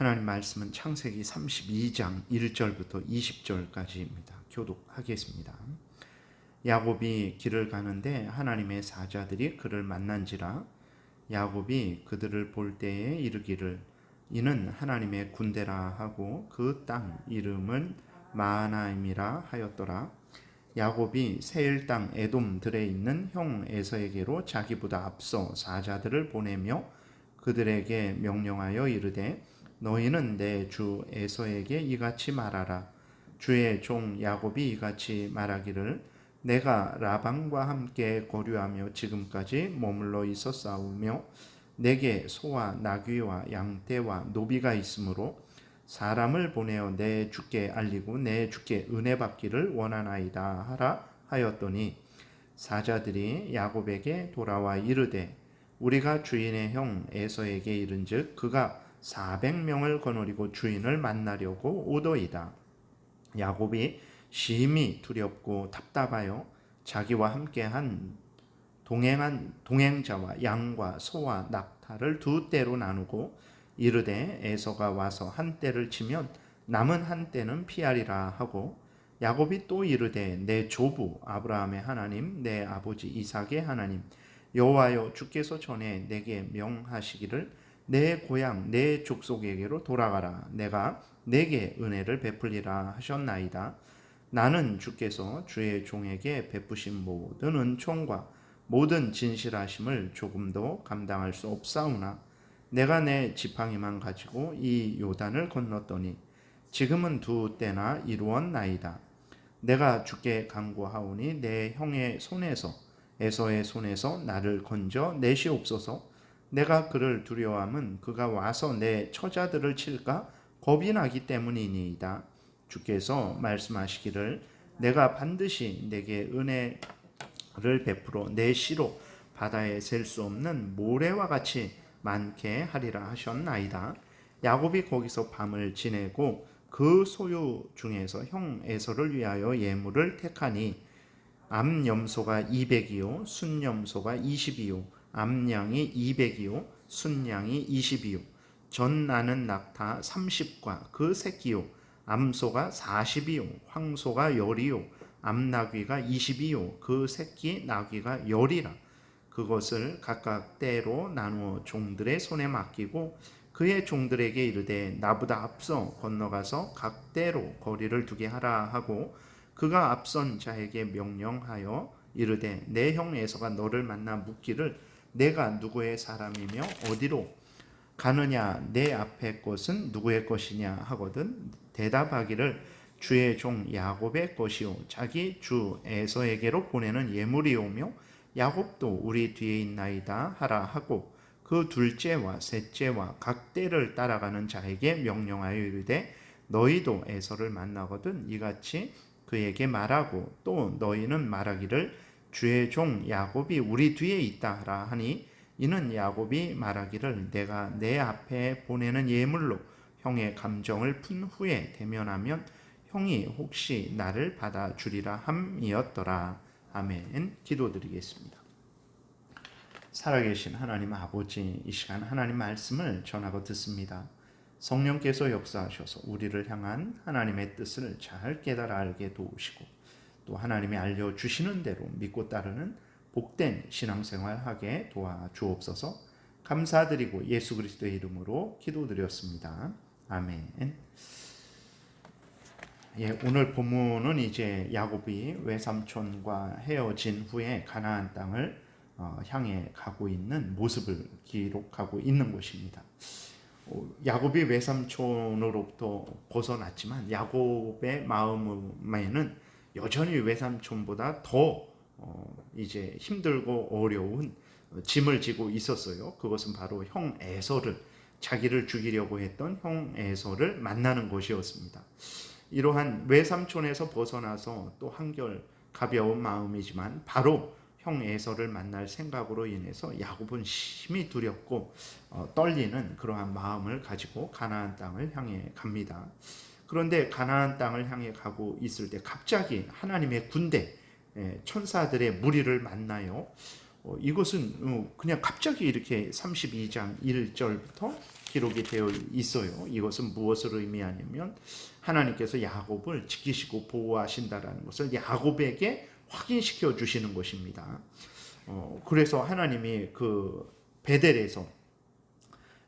하나님 말씀은 창세기 32장 1절부터 20절까지입니다. 교독하겠습니다. 야곱이 길을 가는데 하나님의 사자들이 그를 만난지라. 야곱이 그들을 볼 때에 이르기를 이는 하나님의 군대라 하고 그 땅 이름은 마하나임이라 하였더라. 야곱이 세일 땅 에돔들에 있는 형 에서에게로 자기보다 앞서 사자들을 보내며 그들에게 명령하여 이르되 너희는 내 주 에서에게 이같이 말하라. 주의 종 야곱이 이같이 말하기를 내가 라반과 함께 거류하며 지금까지 머물러 있었사오며 내게 소와 나귀와 양떼와 노비가 있으므로 사람을 보내어 내 주께 알리고 내 주께 은혜 받기를 원하나이다 하라 하였더니 사자들이 야곱에게 돌아와 이르되 우리가 주인의 형 에서에게 이른즉 그가 400명을 거느리고 주인을 만나려고 오더이다. 야곱이 심히 두렵고 답답하여 자기와 함께한 동행자와 양과 소와 낙타를 두 떼로 나누고 이르되 에서가 와서 한 떼를 치면 남은 한 떼는 피하리라 하고 야곱이 또 이르되 내 조부 아브라함의 하나님 내 아버지 이삭의 하나님 여호와여 주께서 전에 내게 명하시기를 내 고향 내 족속에게로 돌아가라. 내가 내게 은혜를 베풀리라 하셨나이다. 나는 주께서 주의 종에게 베푸신 모든 은총과 모든 진실하심을 조금도 감당할 수 없사오나 내가 내 지팡이만 가지고 이 요단을 건넜더니 지금은 두 때나 이루었나이다. 내가 주께 간구하오니 내 형의 손에서 에서의 손에서 나를 건져 내시옵소서. 내가 그를 두려워함은 그가 와서 내 처자들을 칠까 겁이 나기 때문이니이다. 주께서 말씀하시기를 내가 반드시 내게 은혜를 베풀어 내 시로 바다에 셀 수 없는 모래와 같이 많게 하리라 하셨나이다. 야곱이 거기서 밤을 지내고 그 소유 중에서 형 에서를 위하여 예물을 택하니 암염소가 200이요 순염소가 20이요 암양이 200이요 순양이 20이요 전 나는 낙타 30과 그 새끼요 암소가 40이요 황소가 10이요 암나귀가 20이요 그 새끼 나귀가 10이라. 그것을 각각 떼로 나누어 종들의 손에 맡기고 그의 종들에게 이르되 나보다 앞서 건너가서 각 떼로 거리를 두게 하라 하고 그가 앞선 자에게 명령하여 이르되 내 형 에서가 너를 만나 묻기를 내가 누구의 사람이며 어디로 가느냐 내 앞의 것은 누구의 것이냐 하거든 대답하기를 주의 종 야곱의 것이요 자기 주 에서에게로 보내는 예물이오며 야곱도 우리 뒤에 있나이다 하라 하고 그 둘째와 셋째와 각 떼를 따라가는 자에게 명령하여 이르되 너희도 에서를 만나거든 이같이 그에게 말하고 또 너희는 말하기를 주의 종 야곱이 우리 뒤에 있다 하라 하니 이는 야곱이 말하기를 내가 내 앞에 보내는 예물로 형의 감정을 푼 후에 대면하면 형이 혹시 나를 받아주리라 함이었더라. 아멘. 기도드리겠습니다. 살아계신 하나님 아버지, 이 시간 하나님 말씀을 전하고 듣습니다. 성령께서 역사하셔서 우리를 향한 하나님의 뜻을 잘 깨달아 알게 도우시고 또 하나님이 알려주시는 대로 믿고 따르는 복된 신앙생활하게 도와주옵소서. 감사드리고 예수 그리스도의 이름으로 기도드렸습니다. 아멘. 오늘 본문은 이제 야곱이 외삼촌과 헤어진 후에 가나안 땅을 향해 가고 있는 모습을 기록하고 있는 것입니다. 야곱이 외삼촌으로부터 벗어났지만 야곱의 마음에는 여전히 외삼촌보다 더 이제 힘들고 어려운 짐을 지고 있었어요. 그것은 바로 형 에서를 자기를 죽이려고 했던 형 에서를 만나는 것이었습니다. 이러한 외삼촌에서 벗어나서 또 한결 가벼운 마음이지만 바로 형 에서를 만날 생각으로 인해서 야곱은 심히 두렵고 떨리는 그러한 마음을 가지고 가나안 땅을 향해 갑니다. 그런데 가나안 땅을 향해 가고 있을 때 갑자기 하나님의 군대 천사들의 무리를 만나요. 이것은 그냥 갑자기 이렇게 32장 1절부터 기록이 되어 있어요. 이것은 무엇을 의미하냐면 하나님께서 야곱을 지키시고 보호하신다라는 것을 야곱에게 확인시켜 주시는 것입니다. 그래서 하나님이 그 베델에서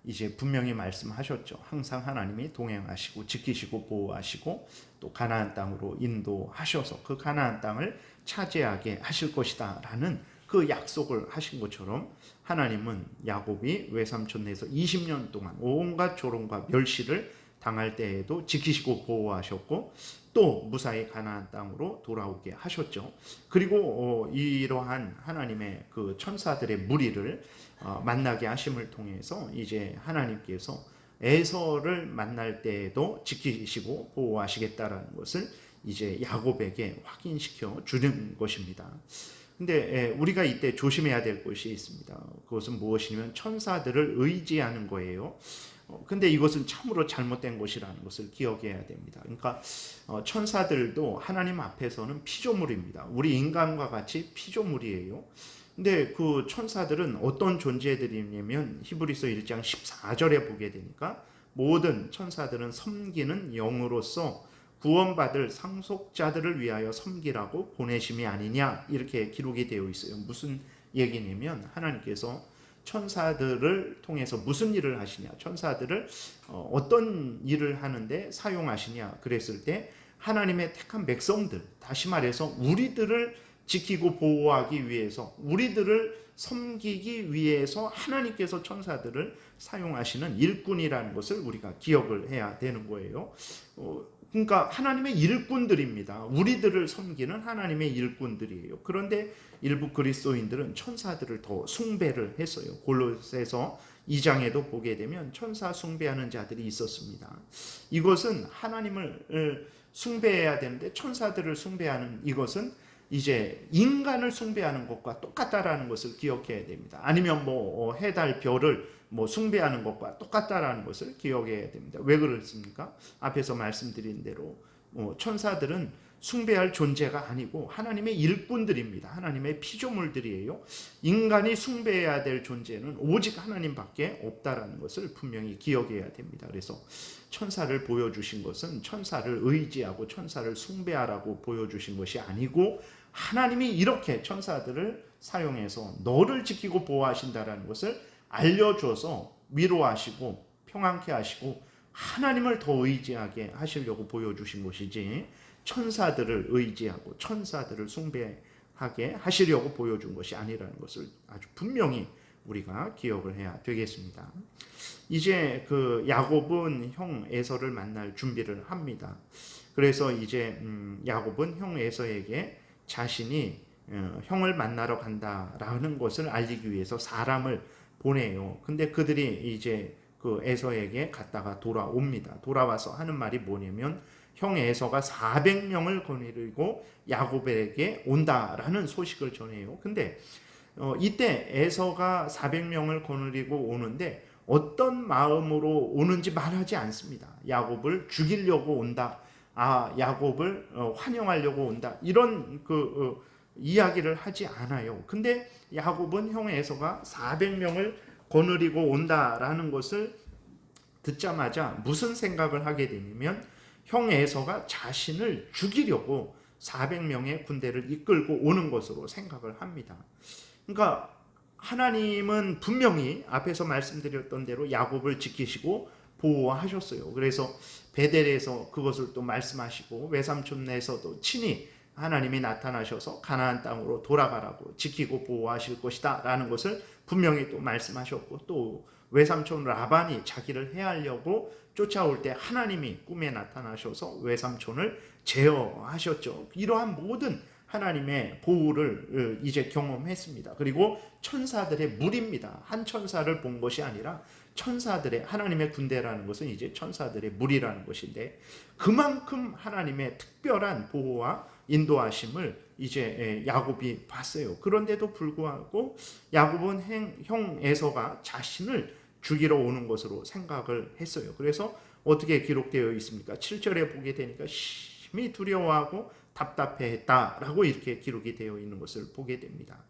이제 분명히 말씀하셨죠. 항상 하나님이 동행하시고 지키시고 보호하시고 또 가나안 땅으로 인도하셔서 그 가나안 땅을 차지하게 하실 것이다 라는 그 약속을 하신 것처럼 하나님은 야곱이 외삼촌네에서 20년 동안 온갖 조롱과 멸시를 당할 때에도 지키시고 보호하셨고 또 무사히 가나안 땅으로 돌아오게 하셨죠. 그리고 이러한 하나님의 그 천사들의 무리를 만나게 하심을 통해서 이제 하나님께서 에서를 만날 때에도 지키시고 보호하시겠다라는 것을 이제 야곱에게 확인시켜 주는 것입니다. 근데 우리가 이때 조심해야 될 것이 있습니다. 그것은 무엇이냐면 천사들을 의지하는 거예요. 근데 이것은 참으로 잘못된 것이라는 것을 기억해야 됩니다. 그러니까 천사들도 하나님 앞에서는 피조물입니다. 우리 인간과 같이 피조물이에요. 근데 그 천사들은 어떤 존재들이냐면 히브리서 1장 14절에 보게 되니까 모든 천사들은 섬기는 영으로서 구원받을 상속자들을 위하여 섬기라고 보내심이 아니냐 이렇게 기록이 되어 있어요. 무슨 얘기냐면 하나님께서 천사들을 통해서 무슨 일을 하시냐, 천사들을 어떤 일을 하는데 사용하시냐 그랬을 때 하나님의 택한 백성들, 다시 말해서 우리들을 지키고 보호하기 위해서, 우리들을 섬기기 위해서 하나님께서 천사들을 사용하시는 일꾼이라는 것을 우리가 기억을 해야 되는 거예요. 그러니까 하나님의 일꾼들입니다. 우리들을 섬기는 하나님의 일꾼들이에요. 그런데 일부 그리스도인들은 천사들을 더 숭배를 했어요. 골로새서 2장에도 보게 되면 천사 숭배하는 자들이 있었습니다. 이것은 하나님을 숭배해야 되는데 천사들을 숭배하는 이것은 이제 인간을 숭배하는 것과 똑같다라는 것을 기억해야 됩니다. 아니면 해, 달, 별을 숭배하는 것과 똑같다라는 것을 기억해야 됩니다. 왜 그렇습니까? 앞에서 말씀드린 대로 천사들은 숭배할 존재가 아니고 하나님의 일꾼들입니다. 하나님의 피조물들이에요. 인간이 숭배해야 될 존재는 오직 하나님밖에 없다라는 것을 분명히 기억해야 됩니다. 그래서 천사를 보여주신 것은 천사를 의지하고 천사를 숭배하라고 보여주신 것이 아니고 하나님이 이렇게 천사들을 사용해서 너를 지키고 보호하신다라는 것을 알려줘서 위로하시고 평안케 하시고 하나님을 더 의지하게 하시려고 보여주신 것이지 천사들을 의지하고 천사들을 숭배하게 하시려고 보여준 것이 아니라는 것을 아주 분명히 우리가 기억을 해야 되겠습니다. 이제 그 야곱은 형 에서를 만날 준비를 합니다. 그래서 이제 야곱은 형 에서에게 자신이 형을 만나러 간다라는 것을 알리기 위해서 사람을 보내요. 근데 그들이 이제 그 에서에게 갔다가 돌아옵니다. 돌아와서 하는 말이 뭐냐면 형 에서가 400명을 거느리고 야곱에게 온다라는 소식을 전해요. 근데 이때 에서가 400명을 거느리고 오는데 어떤 마음으로 오는지 말하지 않습니다. 야곱을 죽이려고 온다. 야곱을 환영하려고 온다. 이런 이야기를 하지 않아요. 근데 야곱은 형 에서가 400명을 거느리고 온다라는 것을 듣자마자 무슨 생각을 하게 되냐면 형 에서가 자신을 죽이려고 400명의 군대를 이끌고 오는 것으로 생각을 합니다. 그러니까 하나님은 분명히 앞에서 말씀드렸던 대로 야곱을 지키시고 보호하셨어요. 그래서 베델에서 그것을 또 말씀하시고 외삼촌네에서도 친히 하나님이 나타나셔서 가나안 땅으로 돌아가라고 지키고 보호하실 것이다 라는 것을 분명히 또 말씀하셨고 또 외삼촌 라반이 자기를 해하려고 쫓아올 때 하나님이 꿈에 나타나셔서 외삼촌을 제어하셨죠. 이러한 모든 하나님의 보호를 이제 경험했습니다. 그리고 천사들의 무리입니다. 한 천사를 본 것이 아니라 천사들의 하나님의 군대라는 것은 이제 천사들의 무리라는 것인데 그만큼 하나님의 특별한 보호와 인도하심을 이제 야곱이 봤어요. 그런데도 불구하고 야곱은 형 에서가 자신을 죽이러 오는 것으로 생각을 했어요. 그래서 어떻게 기록되어 있습니까? 7절에 보게 되니까 심히 두려워하고 답답해했다라고 이렇게 기록이 되어 있는 것을 보게 됩니다.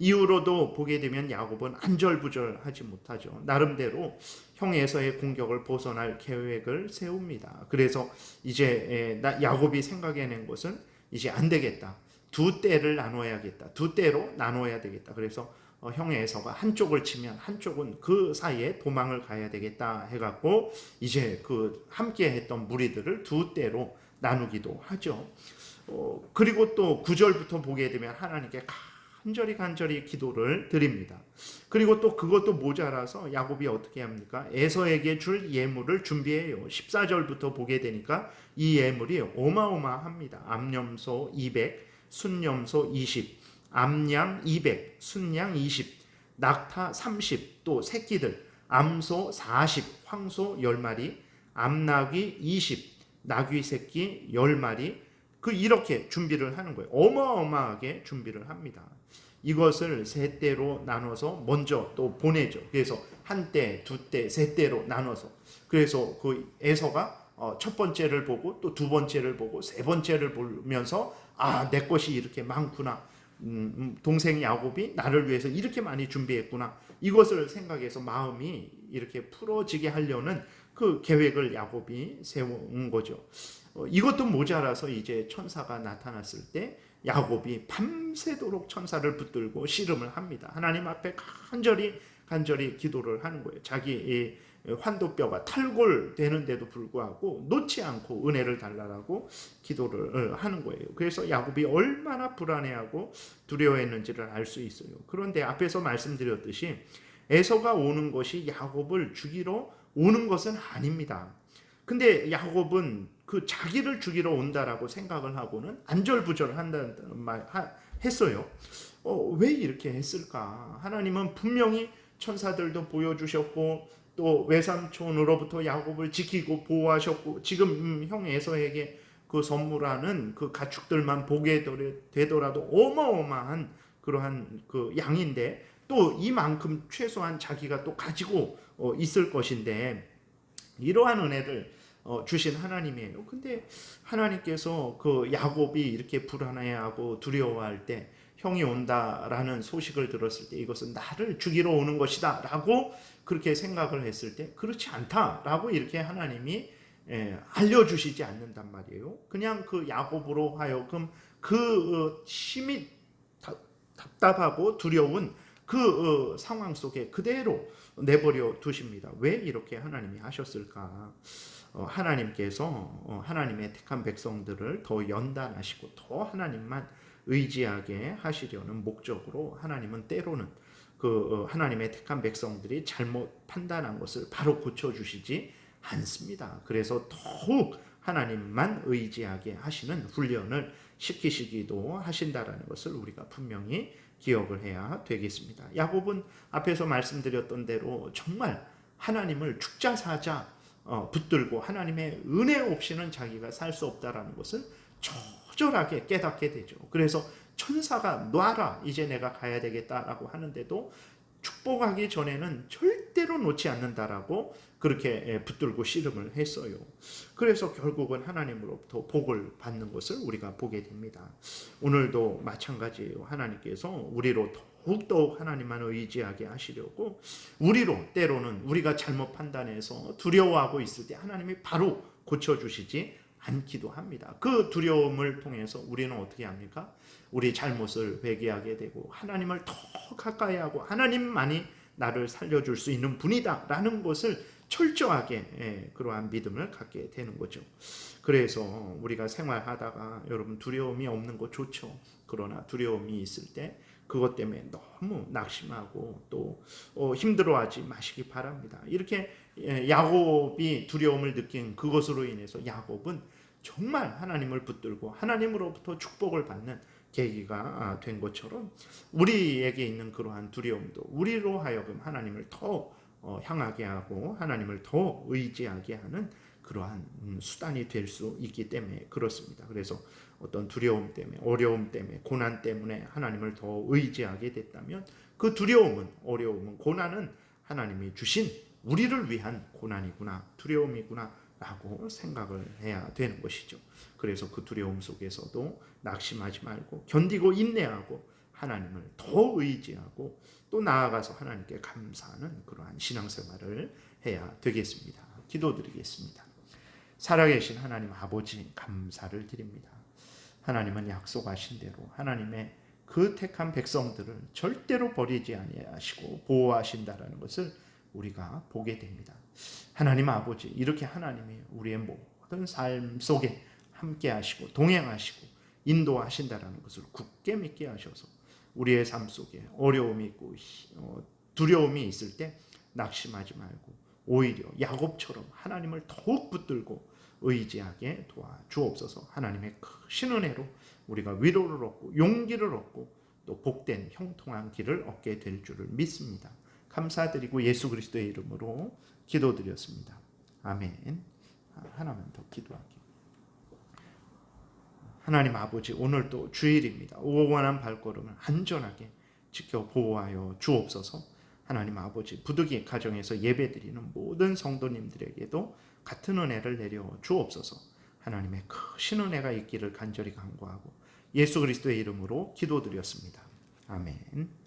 이후로도 보게 되면 야곱은 안절부절하지 못하죠. 나름대로 형 에서의 공격을 벗어날 계획을 세웁니다. 그래서 이제 야곱이 생각해낸 것은 이제 안 되겠다. 두 떼를 나눠야겠다. 두 떼로 나눠야 되겠다. 그래서 형 에서가 한쪽을 치면 한쪽은 그 사이에 도망을 가야 되겠다 해갖고 이제 그 함께 했던 무리들을 두 떼로 나누기도 하죠. 그리고 또 9절부터 보게 되면 하나님께 간절히 기도를 드립니다. 그리고 또 그것도 모자라서 야곱이 어떻게 합니까? 에서에게 줄 예물을 준비해요. 14절부터 보게 되니까 이 예물이 어마어마합니다. 암염소 200, 순염소 20, 암양 200, 순양 20, 낙타 30, 또 새끼들 암소 40, 황소 10마리, 암나귀 20, 나귀 새끼 10마리, 이렇게 준비를 하는 거예요. 어마어마하게 준비를 합니다. 이것을 세 떼로 나눠서 먼저 또 보내죠. 그래서 한 떼, 두 떼, 세 떼로 나눠서. 그래서 그 에서가 첫 번째를 보고 또 두 번째를 보고 세 번째를 보면서 내 것이 이렇게 많구나. 동생 야곱이 나를 위해서 이렇게 많이 준비했구나. 이것을 생각해서 마음이 이렇게 풀어지게 하려는 그 계획을 야곱이 세운 거죠. 이것도 모자라서 이제 천사가 나타났을 때 야곱이 밤새도록 천사를 붙들고 씨름을 합니다. 하나님 앞에 간절히 기도를 하는 거예요. 자기 환도뼈가 탈골되는데도 불구하고 놓지 않고 은혜를 달라고 기도를 하는 거예요. 그래서 야곱이 얼마나 불안해하고 두려워했는지를 알 수 있어요. 그런데 앞에서 말씀드렸듯이 에서가 오는 것이 야곱을 죽이러 오는 것은 아닙니다. 근데 야곱은 그 자기를 죽이러 온다라고 생각을 하고는 안절부절을 한다는 말 했어요. 왜 이렇게 했을까? 하나님은 분명히 천사들도 보여주셨고 또 외삼촌으로부터 야곱을 지키고 보호하셨고 지금 형 에서에게 그 선물하는 그 가축들만 보게 되더라도 어마어마한 그러한 그 양인데 또 이만큼 최소한 자기가 또 가지고 있을 것인데 이러한 은혜를 주신 하나님이에요. 근데 하나님께서 그 야곱이 이렇게 불안해하고 두려워할 때 형이 온다라는 소식을 들었을 때 이것은 나를 죽이러 오는 것이다 라고 그렇게 생각을 했을 때 그렇지 않다라고 이렇게 하나님이 알려주시지 않는단 말이에요. 그냥 그 야곱으로 하여금 그 심히 답답하고 두려운 그 상황 속에 그대로 내버려 두십니다. 왜 이렇게 하나님이 하셨을까? 하나님께서 하나님의 택한 백성들을 더 연단하시고 더 하나님만 의지하게 하시려는 목적으로 하나님은 때로는 그 하나님의 택한 백성들이 잘못 판단한 것을 바로 고쳐주시지 않습니다. 그래서 더욱 하나님만 의지하게 하시는 훈련을 시키시기도 하신다라는 것을 우리가 분명히 기억을 해야 되겠습니다. 야곱은 앞에서 말씀드렸던 대로 정말 하나님을 죽자사자 붙들고 하나님의 은혜 없이는 자기가 살 수 없다라는 것을 처절하게 깨닫게 되죠. 그래서 천사가 놔라 이제 내가 가야 되겠다라고 하는데도 축복하기 전에는 절대로 놓지 않는다라고 그렇게 붙들고 씨름을 했어요. 그래서 결국은 하나님으로부터 복을 받는 것을 우리가 보게 됩니다. 오늘도 마찬가지예요. 하나님께서 우리로 더욱더욱 하나님만 의지하게 하시려고 우리로 때로는 우리가 잘못 판단해서 두려워하고 있을 때 하나님이 바로 고쳐주시지 않기도 합니다. 그 두려움을 통해서 우리는 어떻게 합니까? 우리 잘못을 회개하게 되고 하나님을 더 가까이 하고 하나님만이 나를 살려줄 수 있는 분이다 라는 것을 철저하게 그러한 믿음을 갖게 되는 거죠. 그래서 우리가 생활하다가 여러분 두려움이 없는 거 좋죠. 그러나 두려움이 있을 때 그것 때문에 너무 낙심하고 또 힘들어하지 마시기 바랍니다. 이렇게 야곱이 두려움을 느낀 그것으로 인해서 야곱은 정말 하나님을 붙들고 하나님으로부터 축복을 받는 계기가 된 것처럼 우리에게 있는 그러한 두려움도 우리로 하여금 하나님을 더 향하게 하고 하나님을 더 의지하게 하는 그러한 수단이 될 수 있기 때문에 그렇습니다. 그래서 어떤 두려움 때문에 어려움 때문에 고난 때문에 하나님을 더 의지하게 됐다면 그 두려움은 어려움은 고난은 하나님이 주신 우리를 위한 고난이구나 두려움이구나 라고 생각을 해야 되는 것이죠. 그래서 그 두려움 속에서도 낙심하지 말고 견디고 인내하고 하나님을 더 의지하고 또 나아가서 하나님께 감사하는 그러한 신앙생활을 해야 되겠습니다. 기도드리겠습니다. 살아계신 하나님 아버지 감사를 드립니다. 하나님은 약속하신 대로 하나님의 그 택한 백성들을 절대로 버리지 아니하시고 보호하신다라는 것을 우리가 보게 됩니다. 하나님 아버지, 이렇게 하나님이 우리의 모든 삶 속에 함께 하시고 동행하시고 인도하신다라는 것을 굳게 믿게 하셔서 우리의 삶 속에 어려움이 있고 두려움이 있을 때 낙심하지 말고 오히려 야곱처럼 하나님을 더욱 붙들고 의지하게 도와주옵소서. 하나님의 크신 은혜로 우리가 위로를 얻고 용기를 얻고 또 복된 형통한 길을 얻게 될 줄을 믿습니다. 감사드리고 예수 그리스도의 이름으로 기도드렸습니다. 아멘. 하나만 더 기도할게요. 하나님 아버지, 오늘도 주일입니다. 오원한 발걸음을 안전하게 지켜 보호하여 주옵소서. 하나님 아버지, 부득이 가정에서 예배드리는 모든 성도님들에게도 같은 은혜를 내려 주옵소서. 하나님의 크신 은혜가 있기를 간절히 간구하고 예수 그리스도의 이름으로 기도드렸습니다. 아멘.